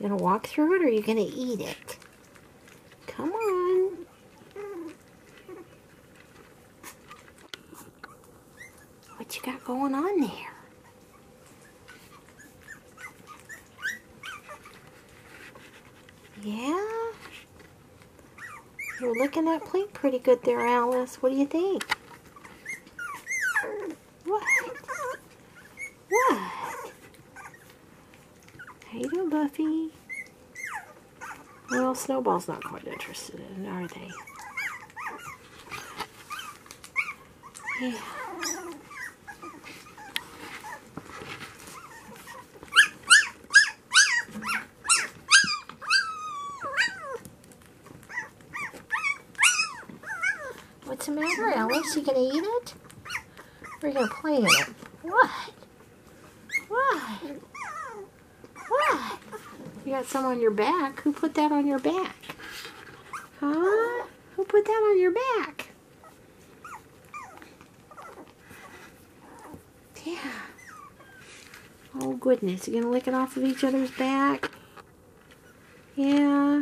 You gonna walk through it or are you gonna eat it? Come on. What you got going on there? Yeah? You're licking that plate pretty good there, Alice. What do you think? What? What? How you doing, Buffy? Well, Snowball's not quite interested in it, are they? Yeah. What's the matter, Alice? You gonna eat it? Or are you gonna play in it? What? What? What? You got some on your back? Who put that on your back? Huh? Who put that on your back? Yeah. Oh goodness, you gonna lick it off of each other's back? Yeah.